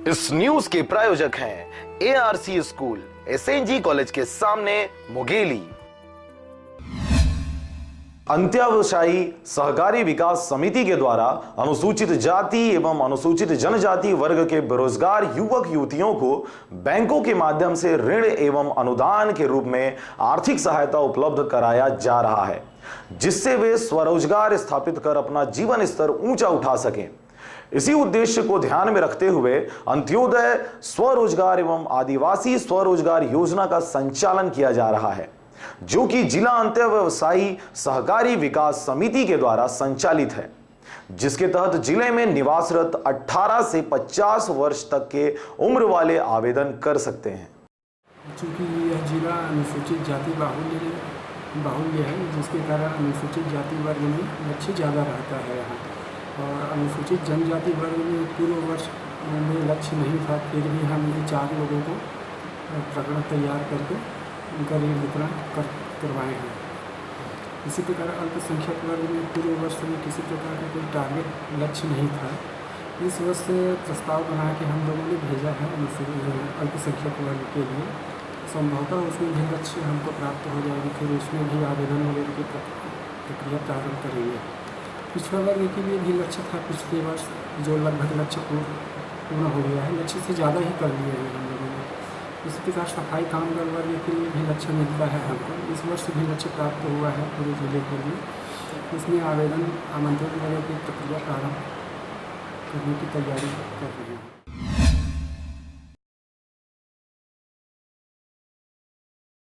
इस न्यूज के प्रायोजक हैं एआरसी स्कूल, एसएनजी कॉलेज के सामने, मुगेली। अंत्यावसायी सहकारी विकास समिति के द्वारा अनुसूचित जाति एवं अनुसूचित जनजाति वर्ग के बेरोजगार युवक युवतियों को बैंकों के माध्यम से ऋण एवं अनुदान के रूप में आर्थिक सहायता उपलब्ध कराया जा रहा है, जिससे वे स्वरोजगार स्थापित कर अपना जीवन स्तर ऊंचा उठा सकें। इसी उद्देश्य को ध्यान में रखते हुए अंत्योदय स्वरोजगार एवं आदिवासी स्वरोजगार योजना का संचालन किया जा रहा है, जो कि जिला अंत्यावसायी सहकारी विकास समिति के द्वारा संचालित है, जिसके तहत जिले में निवासरत 18 से 50 वर्ष तक के उम्र वाले आवेदन कर सकते हैं। चूँकि यह जिला अनुसूचित जाति बाहुल्य है, जिसके कारण अनुसूचित जाति वर्ग में लक्ष्य ज़्यादा रहता है यहाँ, और अनुसूचित जनजाति वर्ग में पूर्व वर्ष में लक्ष्य नहीं था, फिर भी हमने 4 लोगों को प्रकरण तैयार करके उनका ऋण वितरण करवाए हैं। इसी प्रकार अल्पसंख्यक वर्ग में पूर्व वर्ष में किसी प्रकार का कोई टारगेट लक्ष्य नहीं था। इस वर्ष से प्रस्ताव बना के हम लोगों ने भेजा है अल्पसंख्यक वर्ग के लिए। संभवतः उसमें भी लक्ष्य हमको प्राप्त हो जाएगी, फिर उसमें भी आवेदन वगैरह की प्रक्रिया प्रारंभ करेंगे। पिछड़ा वर्ग के लिए भी लक्ष्य था पिछले वर्ष, जो लगभग लक्ष्य पूर्ण हो गया है, लक्ष्य से ज़्यादा ही कर लिए हैं हम लोगों ने। इसी प्रकार सफाई कामगार वर्ग के लिए भी लक्ष्य मिलता है हमको। इस वर्ष भी लक्ष्य प्राप्त हुआ है पूरे जिले के लिए। इसमें आवेदन आमंत्रित वगैरह की प्रक्रिया प्रारंभ करने की तैयारी कर रहे हैं।